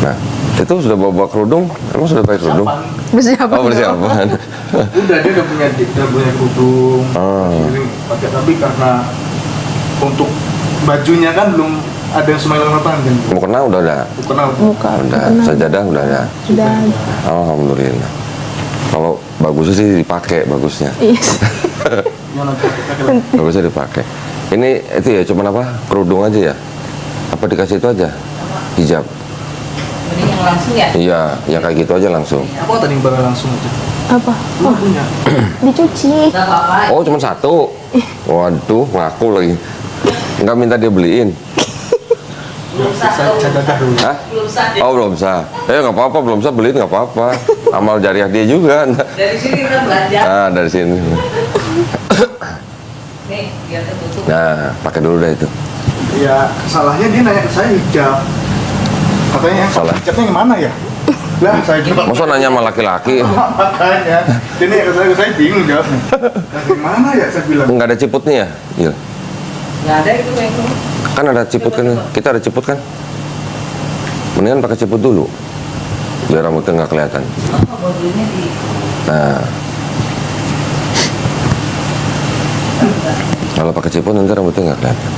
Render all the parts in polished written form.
Nah, itu sudah bawa kerudung? Emang sudah pakai kerudung? Persiapan. Oh, persiapan. Udah, dia udah punya kerudung. Ini pakai, tapi karena untuk bajunya kan belum ada yang semakin lapangan kan. Mukena udah ada? Muka. Udah, sajadah udah ada? Sudah. Alhamdulillah. Kalau bagusnya sih dipakai, bagusnya. Iya. Bagusnya dipakai. Ini itu ya, cuman apa? Kerudung aja ya? Apa dikasih itu aja? Hijab? Ini yang langsung ya? Iya, yang kayak gitu aja langsung. Aku tadi barang langsung aja. Apa? Lu punya? Dicuci. Gak apa-apa. Oh, cuma satu? Waduh, ngaku lagi. Nggak minta dia beliin? Belum sah. Saya dadah dulu. Hah? Belum sah. Oh, belum sah. Nggak apa-apa, belum sah beliin nggak apa-apa. Amal jariah dia juga. Dari sini kita belanja. Nah, dari sini. Nih, biar tertutup. Nah, pakai dulu dah itu. Ya, salahnya dia nanya ke saya hijab. Katanya yang Salah. hijabnya yang mana ya? Lah, saya jawab. Masa nanya sama laki-laki? Makanya, dia nanya ke saya bingung jawabnya. Yang mana ya, saya bilang. Nggak ada ciputnya ya? Iya. Nggak ada itu yang itu. Kan ada ciput kan? Kita ada ciput kan? Mendingan pakai ciput dulu. Biar rambutnya nggak kelihatan. Oh, bajunya di. Nah. Kalau pakai ciput nanti rambutnya nggak kelihatan.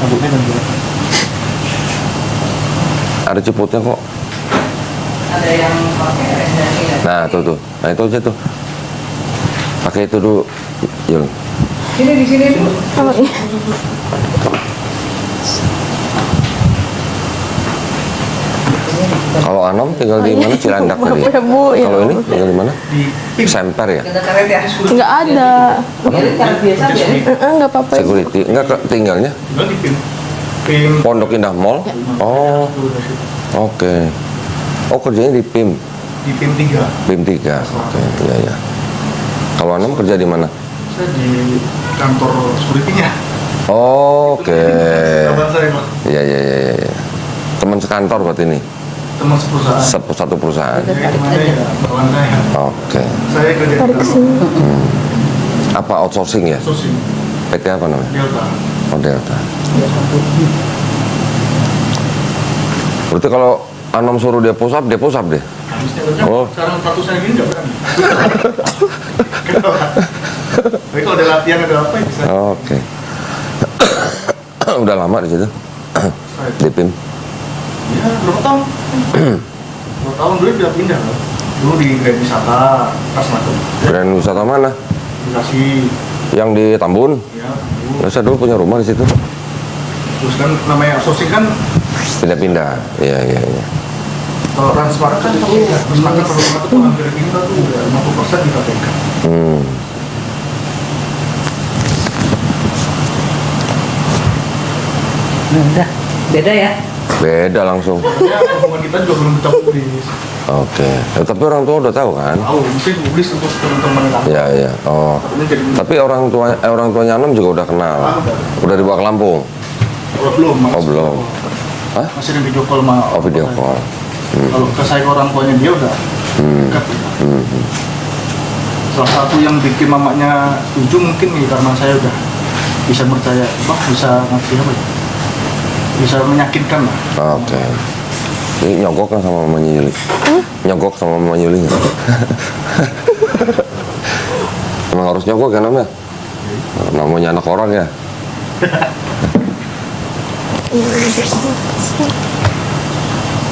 Rambutnya kan kelihatan. Ada ciputnya kok. Ada yang pakai resleting ya. Nah, tuh. Nah, itu aja tuh. Pakai itu dulu. Yul. Sini di sini dulu. Oh, iya. Kalau Anom tinggal di mana? Cilandak tadi. Maaf ya, Bu. Ya. Kalau ini tinggal di mana? Di Semper ya? Kita karet ya. Nggak ada. Jadi karet biasa ya. Nggak apa-apa. Security. Enggak tinggalnya tinggal di PIM. Pondok Indah Mall. Oh, oke. Oh, kerjanya di PIM. Di PIM 3. PIM 3. Oke, iya. Kalau Anom kerja di mana? Saya di kantor security-nya. Oh, oke. Sahabat saya, Pak. Iya. Teman sekantor berarti ini. Teman seperusahaan. Satu perusahaan. Jadi kemana ya? Bawahan saya. Oke. Saya kerja di Tarik ke kantor sini. Apa outsourcing ya? sourcing PT apa namanya? Delta. Oh, Delta. Berarti kalau Anom suruh dia push up deh. Habisnya kerja, Oh. sekarang statusnya gini nggak berani. Tapi kalau ada latihan ada apa ya bisa. Oke. Udah lama di situ Saya di PIM. ya berapa tahun? 2 tahun dulu udah pindah loh. Dulu di Grand Wisata, pas macam. Grand wisata mana? Dikasih Yang di Tambun. ya. Dulu. Saya dulu punya rumah di situ. Terus kan namanya sourcing kan Pindah-pindah. Iya. kalau transparan kan transparan kalau rumah tuh hampir pindah tuh udah 50% kita pegang. Udah. Beda ya. Beda langsung. Ya hubungan kita juga belum kita publis. Oke. Ya, tapi orang tua udah tahu kan? Tahu mungkin publis untuk teman-teman yang Iya. Oh. takutnya jadi Tapi orang tuanya Anom juga udah kenal. Udah dibawa ke Lampung. belum Mas. Oh, belum. Hah? Masih ada video call sama Oh, video call. Kalau ke saya ke orang tuanya dia udah dekat ya. Salah satu yang bikin mamanya setuju mungkin nih karena saya udah bisa percaya, bisa ngasih apa ya? Bisa meyakinkan lah. Oke. Ini nyogok kan sama mamanya Yuli? Nyogok sama mamanya Yuli nggak? Emang harus nyogok kan namanya? Namanya anak orang ya?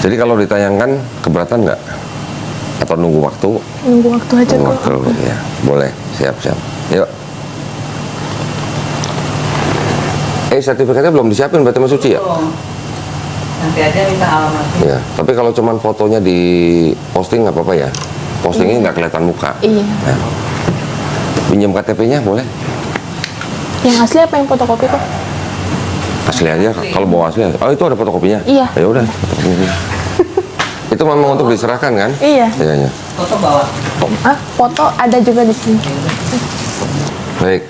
Jadi kalau ditayangkan keberatan nggak? Atau nunggu waktu? Nunggu waktu aja Nunggu kok. waktu, ya. Boleh, siap. Yuk. Sertifikatnya belum disiapin berarti Mas Suci ya? Belum. Nanti aja minta alamatnya. Ya, tapi kalau cuman fotonya di posting nggak apa-apa ya? Postingnya nggak kelihatan muka. Iya. Nah, pinjam KTP-nya boleh? Yang asli apa yang fotokopi kok? Asli aja, kalau bawa asli. Oh, itu ada fotokopinya? Iya. Ya udah. fotokopinya. Itu memang untuk diserahkan kan? Iya. Iya. Foto bawa. Foto ada juga di sini. Baik.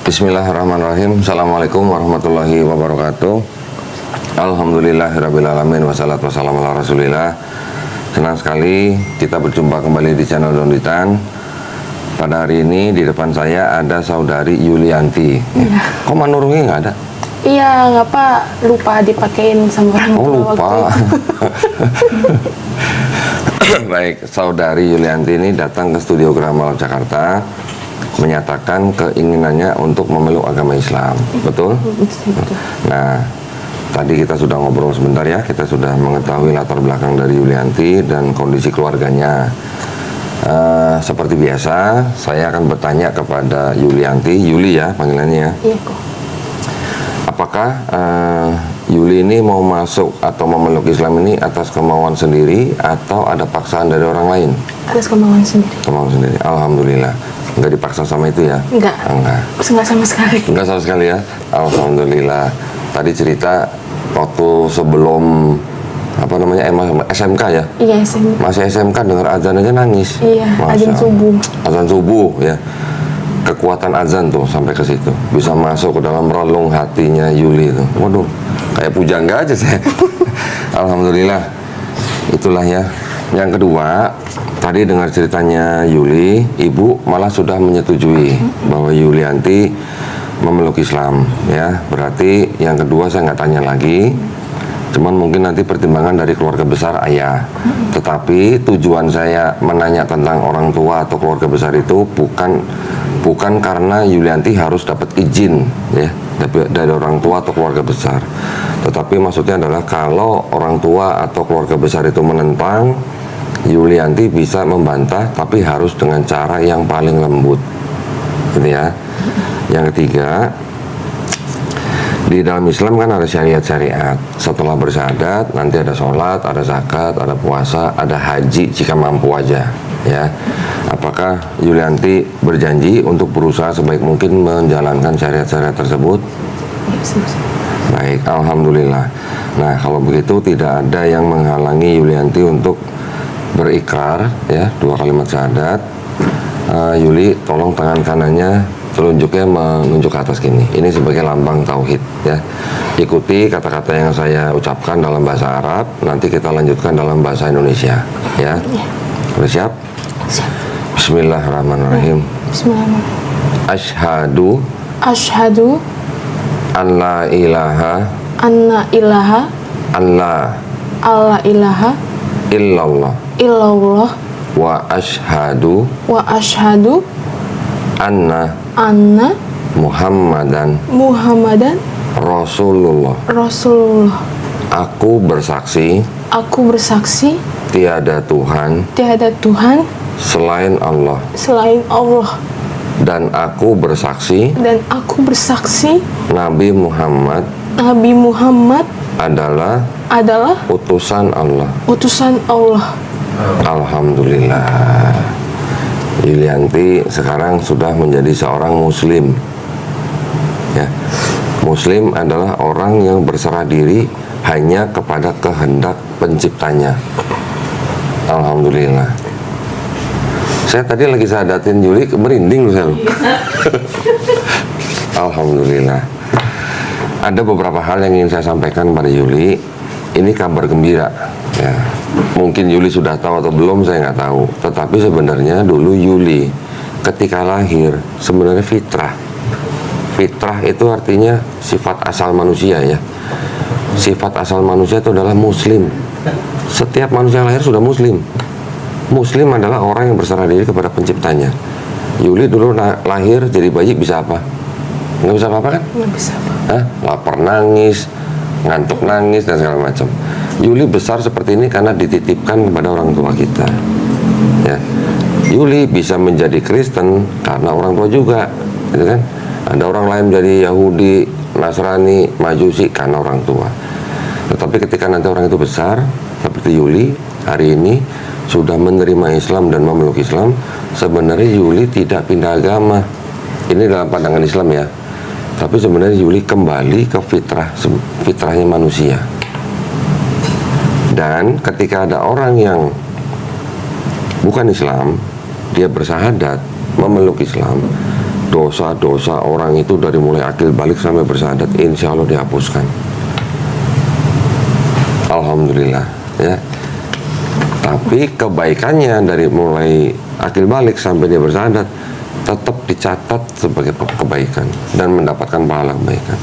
Bismillahirrahmanirrahim. Assalamualaikum warahmatullahi wabarakatuh. Alhamdulillahirrabbilalamin. Wassalatu wassalamu ala rasulillah. Senang sekali kita berjumpa kembali di channel Donditan. Pada hari ini di depan saya ada saudari Yulianti. Kok Manurungnya nggak ada? Iya, nggak apa, lupa dipakein sama orang tua Oh lupa. waktu itu. Baik, saudari Yulianti ini datang ke Studio Gramal Jakarta menyatakan keinginannya untuk memeluk agama Islam, betul? Nah, tadi kita sudah ngobrol sebentar ya, kita sudah mengetahui latar belakang dari Yulianti dan kondisi keluarganya. Seperti biasa, saya akan bertanya kepada Yulianti, Yuli ya panggilannya ya. Iya kok. Apakah Yuli ini mau masuk atau memeluk Islam ini atas kemauan sendiri atau ada paksaan dari orang lain? Atas kemauan sendiri. Kemauan sendiri. Alhamdulillah. Enggak dipaksa sama itu ya? Enggak. Enggak. Enggak sama sekali. Enggak sama sekali ya? Alhamdulillah. Tadi cerita waktu sebelum apa namanya SMK ya? Iya, SMP. Masih SMK dengar azan aja nangis. Iya, azan subuh. Azan subuh ya. Kekuatan azan tuh sampai ke situ. Bisa masuk ke dalam relung hatinya Yuli itu. Waduh, kayak pujangga aja saya. Alhamdulillah. Itulah ya. Yang kedua, tadi dengar ceritanya Yuli, ibu malah sudah menyetujui bahwa Yulianti memeluk Islam ya. Berarti yang kedua saya nggak tanya lagi. Cuman mungkin nanti pertimbangan dari keluarga besar ayah. Tetapi tujuan saya menanya tentang orang tua atau keluarga besar itu bukan karena Yulianti harus dapat izin ya dari orang tua atau keluarga besar. Tetapi maksudnya adalah kalau orang tua atau keluarga besar itu menentang, Yulianti bisa membantah tapi harus dengan cara yang paling lembut. Gitu ya. Yang ketiga, di dalam Islam kan ada syariat-syariat. Setelah bersyahadat nanti ada sholat, ada zakat, ada puasa, ada haji jika mampu aja ya. Apakah Yulianti berjanji untuk berusaha sebaik mungkin menjalankan syariat-syariat tersebut? Baik, alhamdulillah. Nah, kalau begitu tidak ada yang menghalangi Yulianti untuk berikrar ya, 2 kalimat syahadat. Yuli, tolong tangan kanannya telunjuknya menunjuk ke atas gini. Ini sebagai lambang tauhid ya. Ikuti kata-kata yang saya ucapkan dalam bahasa Arab, nanti kita lanjutkan dalam bahasa Indonesia ya. Sudah siap? Siap. Bismillahirrahmanirrahim. Bismillahirrahmanirrahim. Asyhadu an la ilaha Anna ilaha alla ilaha illallah illallah wa asyhadu anna Muhammadan Rasulullah. Aku bersaksi tiada Tuhan selain Allah, dan aku bersaksi Nabi Muhammad adalah utusan Allah. Alhamdulillah. Yulianti sekarang sudah menjadi seorang muslim ya. Muslim adalah orang yang berserah diri hanya kepada kehendak penciptanya. Alhamdulillah. Saya tadi lagi sahadatin Yuli, merinding loh saya. Alhamdulillah. Ada beberapa hal yang ingin saya sampaikan pada Yuli. Ini kabar gembira ya. Mungkin Yuli sudah tahu atau belum, saya nggak tahu. Tetapi sebenarnya dulu Yuli ketika lahir sebenarnya fitrah. Fitrah itu artinya sifat asal manusia ya. Sifat asal manusia itu adalah muslim. Setiap manusia yang lahir sudah muslim. Muslim adalah orang yang berserah diri kepada penciptanya. Yuli dulu lahir jadi bayi bisa apa? Nggak bisa apa-apa kan? Nggak bisa apa. Lapar nangis, ngantuk nangis dan segala macam. Yuli besar seperti ini karena dititipkan kepada orang tua kita ya. Yuli bisa menjadi Kristen karena orang tua juga gitu kan. Ada orang lain menjadi Yahudi, Nasrani, Majusi karena orang tua. Tetapi ketika nanti orang itu besar seperti Yuli hari ini sudah menerima Islam dan memeluk Islam, sebenarnya Yuli tidak pindah agama. Ini dalam pandangan Islam ya. Tapi sebenarnya Yuli kembali ke fitrahnya manusia. Dan ketika ada orang yang bukan Islam, dia bersyahadat, memeluk Islam, dosa-dosa orang itu dari mulai akil balik sampai bersyahadat, insya Allah dihapuskan. Alhamdulillah ya. Tapi kebaikannya dari mulai akil balik sampai dia bersyahadat tetap dicatat sebagai kebaikan dan mendapatkan pahala kebaikan.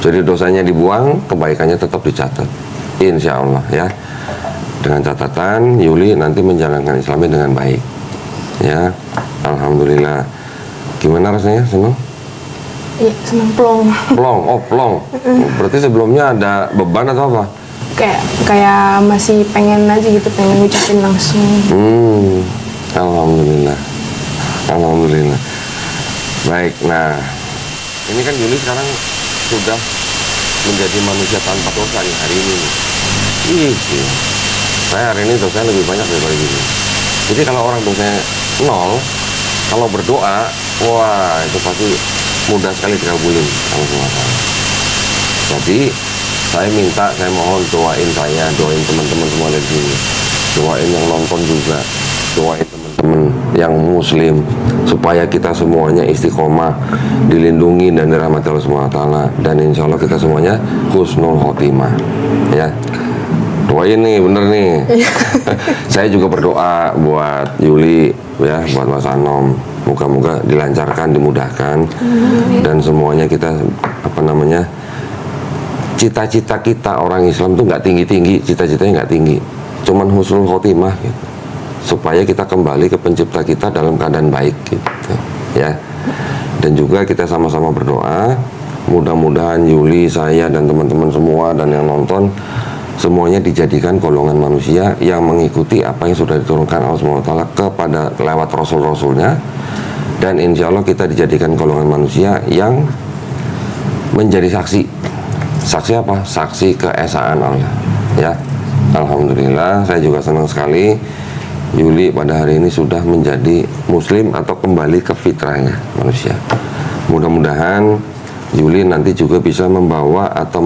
Jadi dosanya dibuang, kebaikannya tetap dicatat. Insya Allah ya. Dengan catatan Yuli nanti menjalankan Islamnya dengan baik. Ya, alhamdulillah. Gimana rasanya? Senang? Iya, senang plong. Plong, oh plong. Berarti sebelumnya ada beban atau apa? Kayak masih pengen aja gitu, pengen ngucapin langsung. Alhamdulillah. Alhamdulillah. Baik, nah ini kan Yuli sekarang sudah menjadi manusia tanpa dosa nih hari ini nih. Iya. Saya hari ini dosanya lebih banyak daripada Yuli. Jadi kalau orang dosanya 0, kalau berdoa, wah itu pasti mudah sekali dikabulin sama Allah. Jadi saya mohon doain saya, doain teman-teman semua di sini, doain yang nonton juga, doain teman-teman yang muslim supaya kita semuanya istiqomah, dilindungi dan dirahmati Allah Subhanahu wa taala, dan insya Allah kita semuanya husnul khotimah. Ya. Doain nih, bener nih. Saya juga berdoa buat Yuli, ya, buat Mas Anom. Moga-moga dilancarkan, dimudahkan, dan semuanya kita cita-cita kita orang Islam tuh nggak tinggi-tinggi, cita-citanya nggak tinggi, cuman husnul khotimah gitu. Supaya kita kembali ke pencipta kita dalam keadaan baik gitu, ya. Dan juga kita sama-sama berdoa, mudah-mudahan Yuli, saya dan teman-teman semua dan yang nonton semuanya dijadikan golongan manusia yang mengikuti apa yang sudah diturunkan Allah SWT kepada lewat Rasul-Rasulnya, dan insya Allah kita dijadikan golongan manusia yang menjadi saksi apa? Saksi keesaan Allah, ya. Alhamdulillah, saya juga senang sekali Yuli pada hari ini sudah menjadi muslim atau kembali ke fitrahnya manusia. Mudah-mudahan Yuli nanti juga bisa membawa atau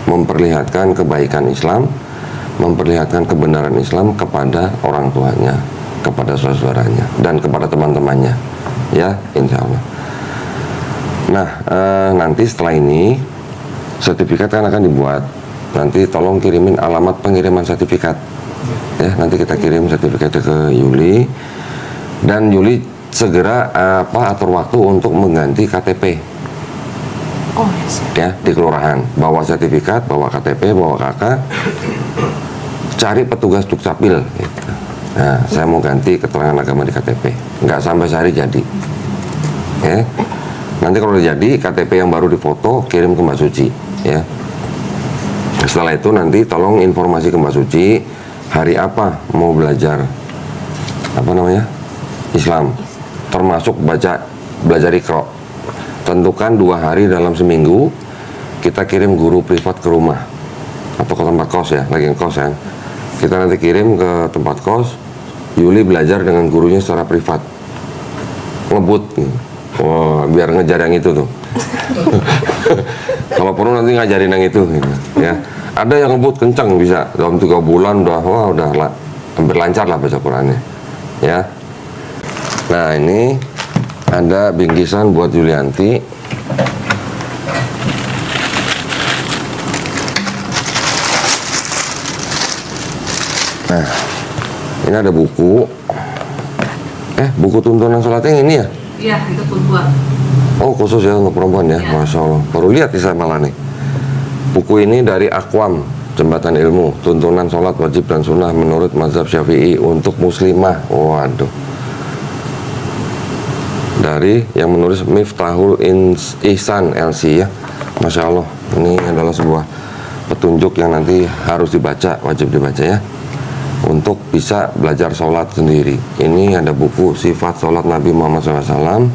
memperlihatkan kebaikan Islam, memperlihatkan kebenaran Islam kepada orang tuanya, kepada saudara-saudaranya, dan kepada teman-temannya, ya, insya Allah. Nah, nanti setelah ini sertifikat kan akan dibuat. Nanti tolong kirimin alamat pengiriman sertifikat, ya. Nanti kita kirim sertifikatnya ke Yuli, dan Yuli segera atur waktu untuk mengganti KTP. Oh, yes. Ya, di kelurahan, bawa sertifikat, bawa KTP, bawa KK, cari petugas Dukcapil gitu. Nah, saya mau ganti keterangan agama di KTP, nggak sampai sehari jadi, ya. Nanti kalau udah jadi, KTP yang baru difoto kirim ke Mbak Suci, ya. Setelah itu nanti tolong informasi ke Mbak Suci hari apa mau belajar Islam, termasuk belajar Iqra. Tentukan 2 hari dalam seminggu, kita kirim guru privat ke rumah atau ke tempat kos, ya, lagi ngekos ya. Kita nanti kirim ke tempat kos, Yuli belajar dengan gurunya secara privat, ngebut, wah, biar ngejar yang itu tuh. Kalau perlu nanti ngajarin yang itu, gitu, ya. Ada yang ngebut kencang bisa dalam 3 bulan udah hampir lancar lah baca Qurannya, ya. Nah, ini ada bingkisan buat Yulianti. Nah, ini ada buku. Buku tuntunan sholatnya yang ini ya? Iya, itu perempuan. Oh, khusus ya untuk perempuan ya? Masya Allah. Baru lihat di saya malah nih. Buku ini dari Aqwam, Jembatan Ilmu, tuntunan sholat wajib dan sunnah menurut mazhab Syafi'i untuk muslimah. Waduh. Dari yang menulis Miftahul Ihsan LC, ya. Masya Allah, ini adalah sebuah petunjuk yang nanti harus dibaca, wajib dibaca, ya, untuk bisa belajar sholat sendiri. Ini ada buku Sifat Sholat Nabi Muhammad SAW,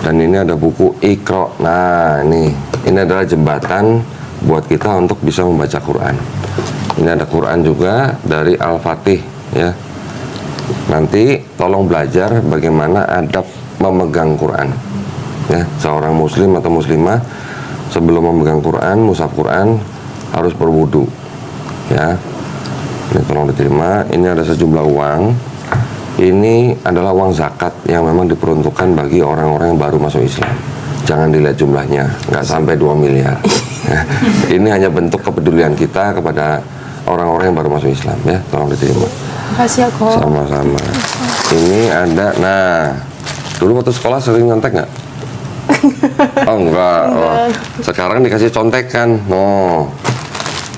dan ini ada buku Iqra. Nah, ini adalah jembatan buat kita untuk bisa membaca Quran. Ini ada Quran juga dari Al-Fatih, ya. Nanti tolong belajar bagaimana adab memegang Quran, ya. Seorang muslim atau muslimah sebelum memegang Quran, mushaf Quran, harus berwudu, ya. Ini tolong diterima. Ini ada sejumlah uang. Ini adalah uang zakat yang memang diperuntukkan bagi orang-orang yang baru masuk Islam. Jangan dilihat jumlahnya, nggak sampai 2 miliar. Ini hanya bentuk kepedulian kita kepada orang-orang yang baru masuk Islam, ya. Tolong diterima. Makasih ya, Kok. Sama-sama. Ini ada, nah, dulu waktu sekolah sering nyontek nggak? Oh enggak. Oh. Sekarang dikasih contekan. Oh,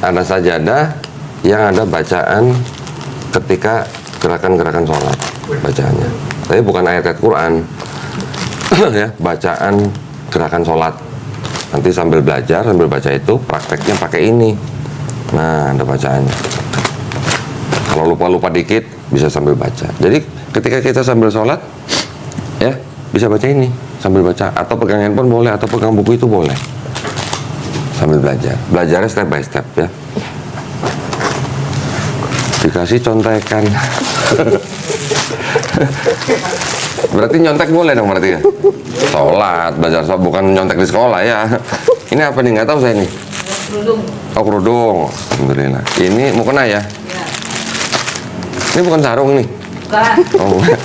ada sajadah yang ada bacaan ketika gerakan-gerakan sholat bacaannya. Tapi bukan ayat-ayat Quran. Ya, bacaan gerakan sholat. Nanti sambil belajar, sambil baca itu prakteknya pakai ini. Nah, ada bacaannya. Kalau lupa-lupa dikit bisa sambil baca. Jadi ketika kita sambil sholat, ya bisa baca ini sambil baca, atau pegang handphone boleh, atau pegang buku itu boleh sambil belajar. Belajarnya step by step ya. Dikasih contekan. Berarti nyontek boleh dong berarti ya? Sholat, belajar sholat, bukan nyontek di sekolah ya. Ini apa nih? Nggak tahu saya nih. Kerudung. Oh, kerudung. Alhamdulillah. Ini mau kena ya? Ya. Ini bukan sarung nih. Bukan. Oh, bukan.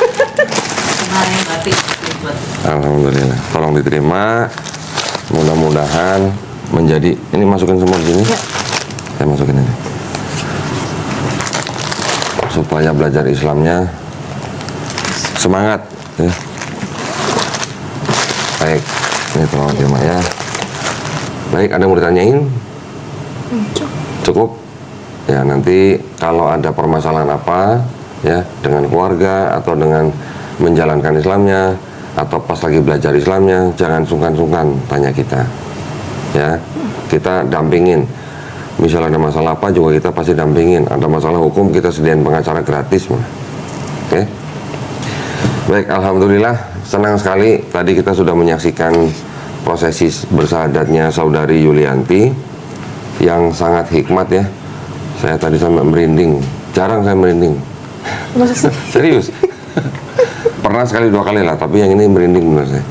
Kemarin batik. Buat. Alhamdulillah. Tolong diterima. Mudah-mudahan menjadi. Ini masukin semua di sini. Saya masukin ini. Supaya belajar Islamnya semangat ya. Baik, ini tolong terima ya. Baik, ada yang mau ditanyain? Cukup? Ya, nanti kalau ada permasalahan apa ya dengan keluarga atau dengan menjalankan Islamnya atau pas lagi belajar Islamnya, jangan sungkan-sungkan tanya kita. Ya, kita dampingin. Misalnya ada masalah apa juga kita pasti dampingin. Ada masalah hukum kita sediain pengacara gratis. Oke? Baik, alhamdulillah senang sekali tadi kita sudah menyaksikan prosesi bersahadatnya saudari Yulianti yang sangat hikmat ya. Saya tadi sampai merinding. Jarang saya merinding. Masa sih? Serius. Pernah sekali 2 kali lah, tapi yang ini merinding benar saya.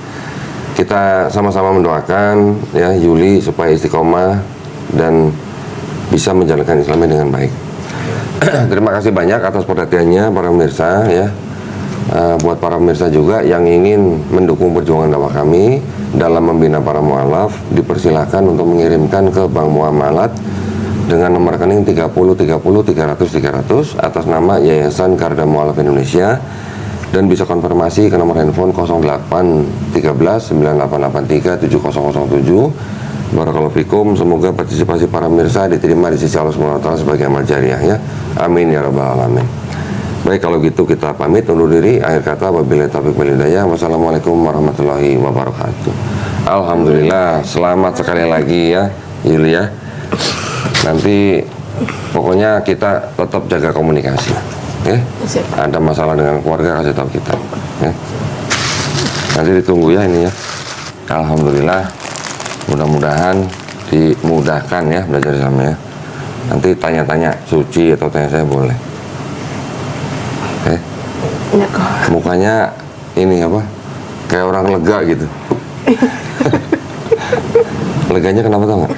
Kita sama-sama mendoakan ya Yuli supaya istiqomah dan bisa menjalankan Islamnya dengan baik. Terima kasih banyak atas perhatiannya para pemirsa ya. Buat para pemirsa juga yang ingin mendukung perjuangan dakwah kami dalam membina para mualaf, dipersilahkan untuk mengirimkan ke Bank Muamalat dengan nomor rekening 30 30 300 300 atas nama Yayasan Garda Mualaf Indonesia, dan bisa konfirmasi ke nomor handphone 08 13 9883 7007. Barakallahu fikum. Semoga partisipasi para pemirsa diterima di sisi Allah SWT sebagai amal jariah ya. Amin ya rabbal alamin. Baik, kalau gitu kita pamit undur diri. Akhir kata wabillahi taufiq wal hidayah. Wassalamualaikum warahmatullahi wabarakatuh. Alhamdulillah, selamat sekali lagi ya Yulia. Nanti pokoknya kita tetap jaga komunikasi. Ya. Ada masalah dengan keluarga kasih tahu kita. Ya. Nanti ditunggu ya ini ya. Alhamdulillah. Mudah-mudahan dimudahkan ya belajar Islamnya. Nanti tanya-tanya suci atau tanya saya boleh. Ya kok. Mukanya ini apa? Kayak orang lega gitu. Leganya kenapa tau nggak?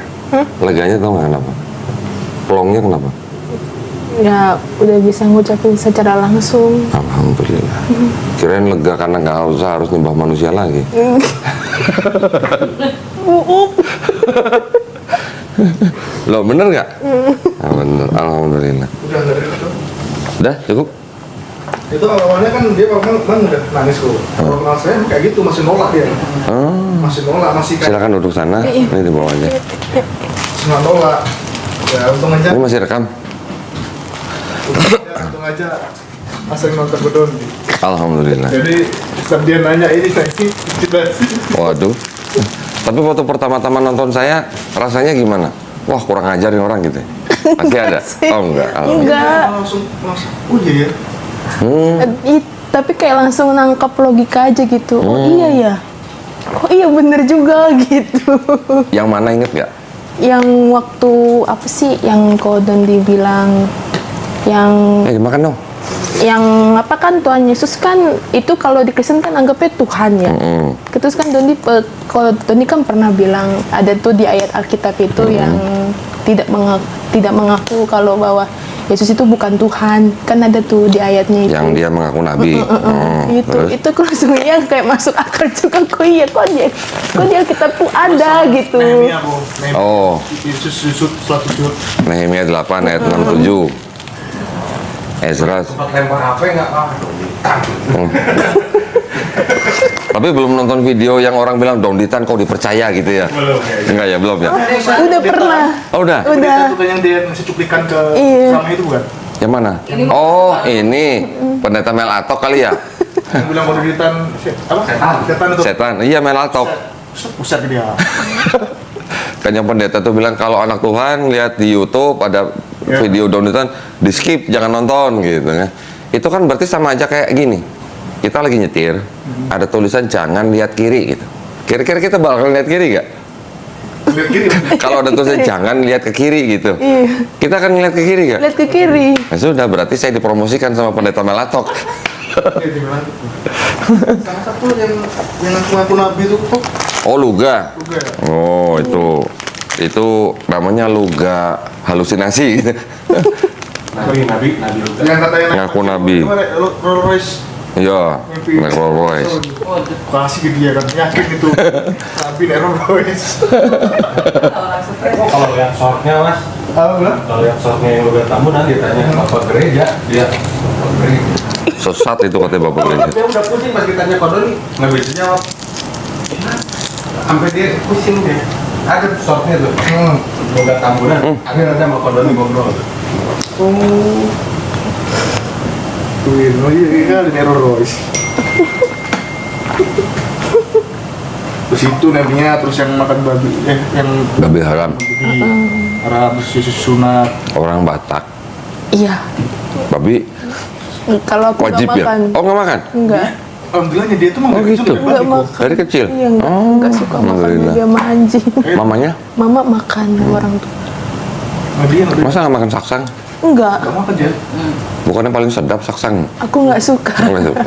Leganya tau nggak kenapa? Plongnya kenapa? Ya udah bisa ngucapin secara langsung. Alhamdulillah. Kirain lega karena nggak harus nyembah manusia lagi. Loh, bener nggak? Bener. Alhamdulillah. Udah dari itu. Udah cukup? Itu awalnya kan dia udah nangis kok. Kalau kenal saya kayak gitu masih nolak dia. Masih nolak, masih kayak Silakan duduk sana. Ini di bawah aja. masih nolak. Ya untung aja. Ini masih rekam. Untung aja asal nonton bedon. Alhamdulillah. Jadi setiap dia nanya ini kita Waduh. Tapi waktu pertama-tama nonton saya rasanya gimana? Wah, kurang ajarin orang gitu. Pasti ada. Oh enggak. Alhamdulillah. Enggak. langsung oh iya ya. Tapi kayak langsung nangkap logika aja gitu. Oh iya ya. Oh iya bener juga gitu. Yang mana inget nggak? Yang waktu apa sih yang Kodon dibilang yang Makan dong. yang apa kan Tuhan Yesus kan itu kalau di Kristen kan anggapnya Tuhan ya. Terus kan kalau Doni kan pernah bilang ada tuh di ayat Alkitab itu yang tidak mengaku kalau bahwa Yesus itu bukan Tuhan, kan ada tuh di ayatnya itu. Yang dia mengaku nabi. Itu langsung yang kayak masuk akal juga. Kok dia kita tuh ada gitu. Nehemia bu. Oh, Yesus suatu sujud. Nehemia 8 ayat 67. Ezra. Tempat lempar HP nggak Tapi belum nonton video yang orang bilang Donditan kok dipercaya gitu ya? Belum ya. Enggak ya, belum ya? Udah pernah. Oh, udah. Udah. Itu kan yang dia ngasih cuplikan ke Iya. selama itu bukan? Yang mana? Oh, ini pendeta Mel Atok kali ya? Yang bilang Donditan apa? Setan itu. Setan. Iya, Mel Atok. Pusat dia. Kan yang pendeta tuh bilang kalau anak Tuhan lihat di YouTube ada Ya. video Donditan, di skip, jangan nonton gitu kan. Itu kan berarti sama aja kayak gini. Kita lagi nyetir, ada tulisan jangan lihat kiri gitu. Kira-kira kita bakal lihat kiri gak? Lihat kiri. Kalau ada tulisan jangan lihat ke kiri gitu, Iya. kita akan ngeliat ke kiri gak? Lihat ke kiri. Nah, sudah, berarti saya dipromosikan sama pendeta Melatok. Iya, dia bilang gitu. Salah satu yang ngaku nabi itu kok Oh, luga. juga ya. Oh, itu namanya luga halusinasi. Nabi juga. Yang katanya Ngaku nabi. Rolls Royce. Iya, naik Rolls Royce. Kasih ke dia kan yakin itu nabi naik Rolls Royce. Orang stres. Oh, kalau lihat shortnya mas, Apa bilang? kalau lihat shortnya yang udah tamu nanti ditanya bapak gereja, dia bapak gereja. Sesat itu katanya Bapak Gereja. Dia udah pusing pas ditanya kodoni, nggak bisa jawab. Sampai dia pusing dia. Ada tuh shortnya tuh. Udah tamunan, akhirnya ada sama kodoni ngobrol. Oh iya kali naik Rolls Royce. Terus itu nabinya terus yang makan babi, yang Babi haram. babi haram terus Yesus sunat. Orang Batak. Iya. Babi Kalau aku nggak wajib ya? makan. Oh, nggak makan? Enggak. Alhamdulillahnya dia tuh mah Oh, dari gitu. kecil udah Enggak babi, kok. makan. Dari kecil? Iya, enggak suka makan Alhamdulillah. dia sama anjing. Mamanya? Mama makan orang tuh. Nah, dia udah Masa nggak makan saksang? Enggak. gak makan dia. Bukannya paling sedap saksang? Aku nggak suka. Oh, nggak suka.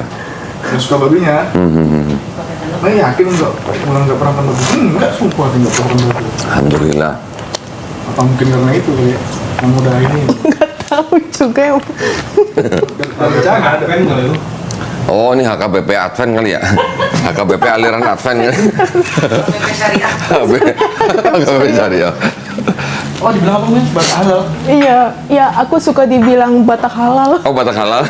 Dia suka babinya. Nah, yakin enggak? Orang enggak pernah makan babi. Enggak, sumpah dia enggak pernah makan babi. Alhamdulillah. Apa mungkin karena itu kali ya? Yang udah ini. Nggak tahu juga. Jangan ada kan kalau itu. Oh, ini HKBP Advent kali ya? HKBP aliran Advent ya? PP syariah. HKBP Syariah. Oh, dibilang apa mas? Batak halal. Iya, ya aku suka dibilang Batak halal. Oh, Batak halal?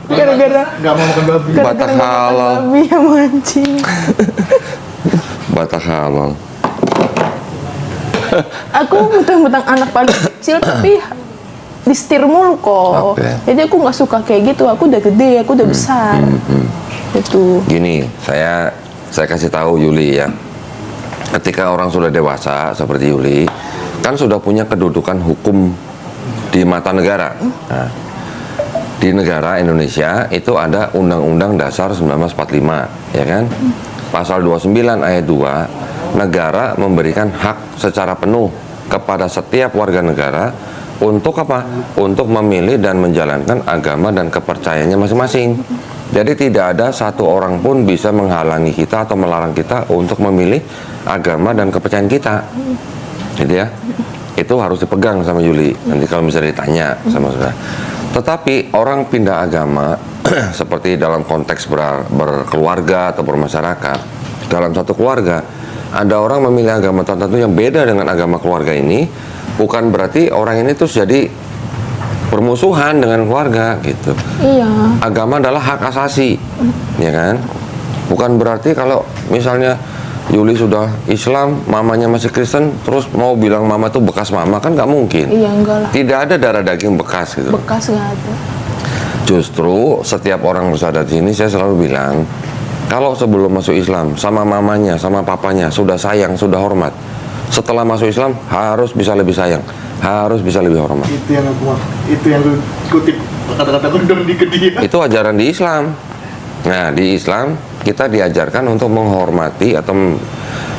Gara-gara Enggak mau makan babi. Batak gara-gara nggak makan halal. babi sama anjing. Batak halal. Aku mentang-mentang anak paling kecil tapi disetir mulu kok. Oke. Jadi aku nggak suka kayak gitu. Aku udah gede, aku udah besar. Itu. Gini, saya kasih tahu Yuli ya. Ketika orang sudah dewasa seperti Yuli, kan sudah punya kedudukan hukum di mata negara. Nah, di negara Indonesia itu ada Undang-Undang Dasar 1945, ya kan? Pasal 29 ayat 2, negara memberikan hak secara penuh kepada setiap warga negara untuk apa? Untuk memilih dan menjalankan agama dan kepercayaannya masing-masing. Jadi tidak ada satu orang pun bisa menghalangi kita atau melarang kita untuk memilih agama dan kepercayaan kita. Gitu ya. Itu harus dipegang sama Yuli. Nanti kalau misalnya ditanya sama saudara. Tetapi orang pindah agama seperti dalam konteks berkeluarga atau bermasyarakat, dalam satu keluarga ada orang memilih agama tertentu yang beda dengan agama keluarga ini, bukan berarti orang ini terus jadi bermusuhan dengan keluarga gitu. Iya. Agama adalah hak asasi, ya kan? Bukan berarti kalau misalnya Yuli sudah Islam, mamanya masih Kristen, terus mau bilang mama tuh bekas mama, kan nggak mungkin. Iya, enggak lah. Tidak ada darah daging bekas gitu. Bekas nggak ada. Justru setiap orang bersaudara di sini saya selalu bilang, kalau sebelum masuk Islam sama mamanya, sama papanya sudah sayang, sudah hormat. Setelah masuk Islam harus bisa lebih sayang, harus bisa lebih hormat. Itu yang aku itu yang aku kutip kata-kata kondom di ke dia. Itu ajaran di Islam. Nah, di Islam kita diajarkan untuk menghormati atau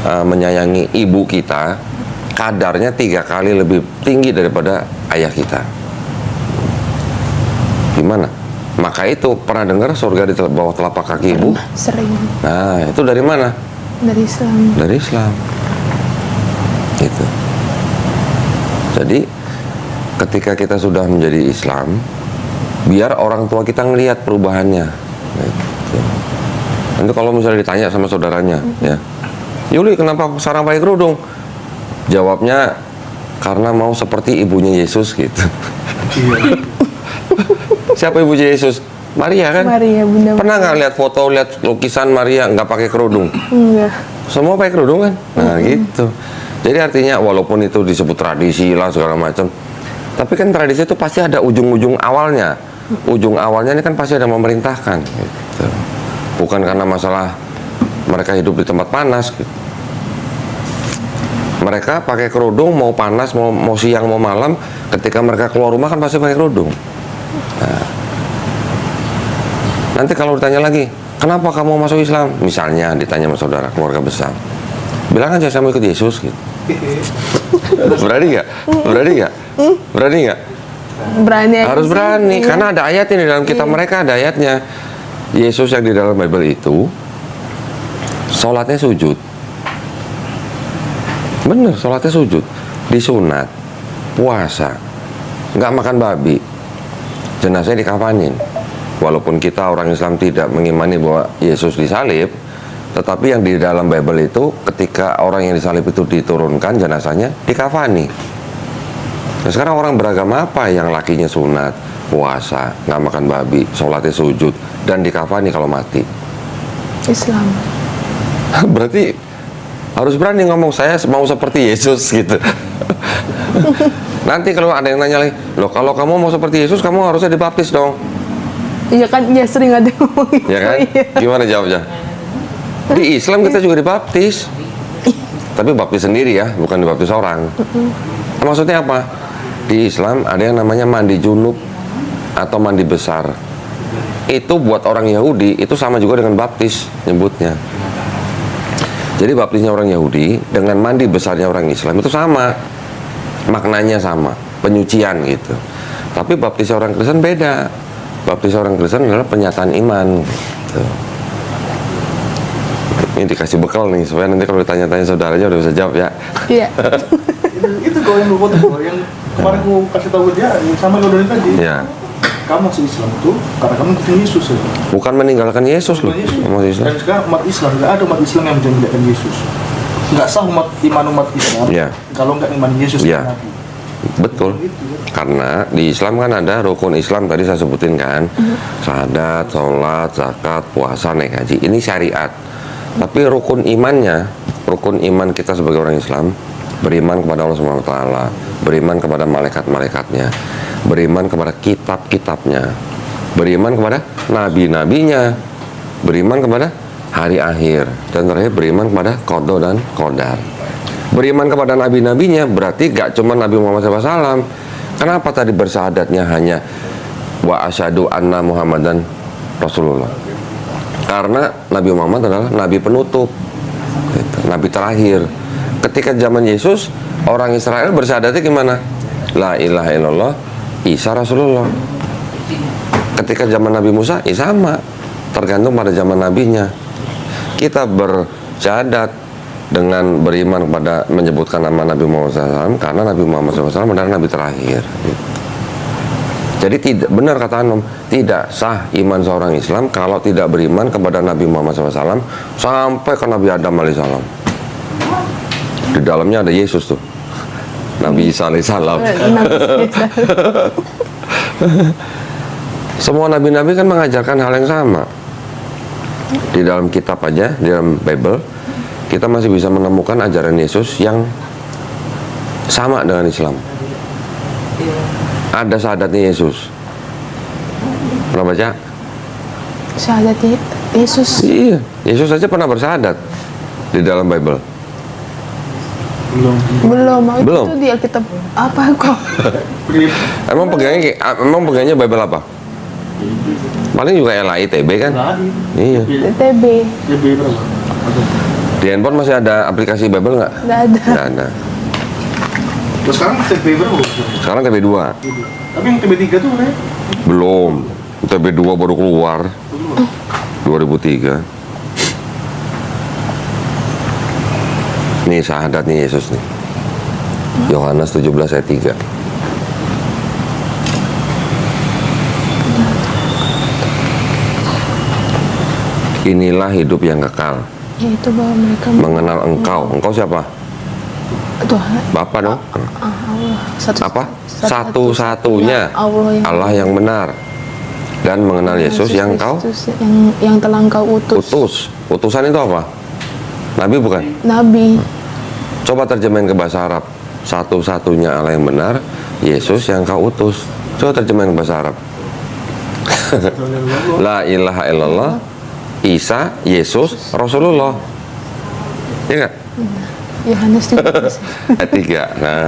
menyayangi ibu kita kadarnya 3 kali lebih tinggi daripada ayah kita. Gimana? Maka itu pernah dengar surga di bawah telapak kaki ibu? Sering Nah, itu dari mana? dari Islam. Dari Islam. Gitu. Jadi ketika kita sudah menjadi Islam, biar orang tua kita ngelihat perubahannya. Gitu. Nanti kalau misalnya ditanya sama saudaranya, ya, Yuli kenapa sarang pakai kerudung? Jawabnya karena mau seperti ibunya Yesus gitu. Iya. Siapa ibunya Yesus? Maria kan? Maria, Bunda Pernah nggak lihat foto, lihat lukisan Maria nggak pakai kerudung? Enggak. Semua pakai kerudung kan? Nah gitu. Jadi artinya walaupun itu disebut tradisi lah segala macam, tapi kan tradisi itu pasti ada ujung-ujung awalnya. Ujung awalnya ini kan pasti ada memerintahkan. Gitu. Bukan karena masalah mereka hidup di tempat panas. Gitu. Mereka pakai kerudung mau panas, mau siang, mau malam. Ketika mereka keluar rumah kan pasti pakai kerudung. Nah, nanti kalau ditanya lagi, kenapa kamu masuk Islam? Misalnya ditanya sama saudara keluarga besar, bilang aja saya mau ikut Yesus gitu. Berani nggak? Berani nggak? Berani nggak? Berani aja Harus sih. berani, Iya. karena ada ayat ini dalam kitab mereka, ada ayatnya. Yesus yang di dalam Bible itu sholatnya sujud. Bener, sholatnya sujud. Disunat, puasa, nggak makan babi, jenazahnya dikafanin. Walaupun kita orang Islam tidak mengimani bahwa Yesus disalib, tetapi yang di dalam Bible itu ketika orang yang disalib itu diturunkan jenazahnya dikafani. Nah, sekarang orang beragama apa yang lakinya sunat, puasa, nggak makan babi, sholatnya sujud, dan dikafani kalau mati? Islam. Berarti harus berani ngomong saya mau seperti Yesus gitu. Nanti kalau ada yang nanya lagi, loh kalau kamu mau seperti Yesus kamu harusnya dibaptis dong. Iya kan, ya sering ada yang ngomong gitu. Ya kan? Iya. Gimana jawabnya? Di Islam kita juga dibaptis. Tapi baptis sendiri ya, bukan dibaptis orang. Maksudnya apa? Di Islam ada yang namanya mandi junub atau mandi besar. Itu buat orang Yahudi itu sama juga dengan baptis nyebutnya. Jadi baptisnya orang Yahudi dengan mandi besarnya orang Islam itu sama. Maknanya sama, penyucian gitu. Tapi baptisnya orang Kristen beda. Baptis orang Kristen adalah penyataan iman gitu. Ini dikasih bekal nih supaya nanti kalau ditanya-tanya saudaranya udah bisa jawab ya. Iya. Itu kau yang gue foto yang kemarin gue kasih tahu dia sama Godoni tadi. Ya. Kamu masih Islam tuh karena kamu ikutin Yesus ya. Bukan meninggalkan Yesus loh. Umat Islam. Dan sekarang umat Islam nggak ada umat Islam yang menjadikan Yesus. Nggak sah iman umat Islam. Ya. Kalau nggak iman Yesus Ya. dan Nabi. Betul. Karena di Islam kan ada rukun Islam tadi saya sebutin kan. Syahadat, sholat, zakat, puasa, naik haji. Ini syariat. Tapi rukun imannya, rukun iman kita sebagai orang Islam, beriman kepada Allah Subhanahu wa taala, beriman kepada malaikat-malaikatnya, beriman kepada kitab-kitabnya, beriman kepada nabi-nabinya, beriman kepada hari akhir, dan terakhir beriman kepada qada dan qadar. Beriman kepada nabi-nabinya berarti gak cuma Nabi Muhammad SAW. Kenapa tadi bersyahadatnya hanya wa asyhadu anna Muhammadan Rasulullah? Karena Nabi Muhammad adalah nabi penutup, gitu, nabi terakhir. Ketika zaman Yesus, orang Israel bersyahadatnya gimana? La ilaha illallah, Isa Rasulullah. Ketika zaman Nabi Musa, ya sama, tergantung pada zaman nabinya. Kita bersyahadat dengan beriman kepada menyebutkan nama Nabi Muhammad SAW karena Nabi Muhammad SAW adalah nabi terakhir. Jadi tidak benar kata Anom, tidak sah iman seorang Islam kalau tidak beriman kepada Nabi Muhammad SAW sampai ke Nabi Adam alaihissalam. Di dalamnya ada Yesus tuh, Nabi Isa alaihissalam. Semua nabi-nabi kan mengajarkan hal yang sama. Di dalam kitab aja, di dalam Bible kita masih bisa menemukan ajaran Yesus yang sama dengan Islam. Ada syahadatnya Yesus. Pernah baca? Syahadat Yesus. Iya, Yesus saja pernah bersyahadat di dalam Bible. Belum. Itu dia kitab apa kok? Emang pegangnya Bible apa? Paling juga LAITB kan? Iya. TB. TB berapa? Di handphone masih ada aplikasi Bible nggak? Nggak ada. Nggak ada. Terus sekarang TB berapa? Sekarang TB2. Tapi yang TB 3 tuh ya? Belum. TB2 baru keluar 2003. Nih syahadatnya Yesus nih. Yohanes 17 ayat 3. Inilah hidup yang kekal, Yaitu bahwa mereka mengenal Engkau. Engkau siapa? Tuhan. Bapa dong. Allah. Apa? Satu-satunya Allah yang Allah yang benar dan mengenal Yesus yang kau Kristus yang telah engkau utus. utus. Utusan itu apa? Nabi bukan? Nabi. Coba terjemahin ke bahasa Arab. Satu-satunya Allah yang benar, Yesus yang kau utus. Coba terjemahin ke bahasa Arab. La ilaha illallah, Isa, Yesus, Rasulullah. Ya nggak? Yohanes 17. Ayat 3. Nah,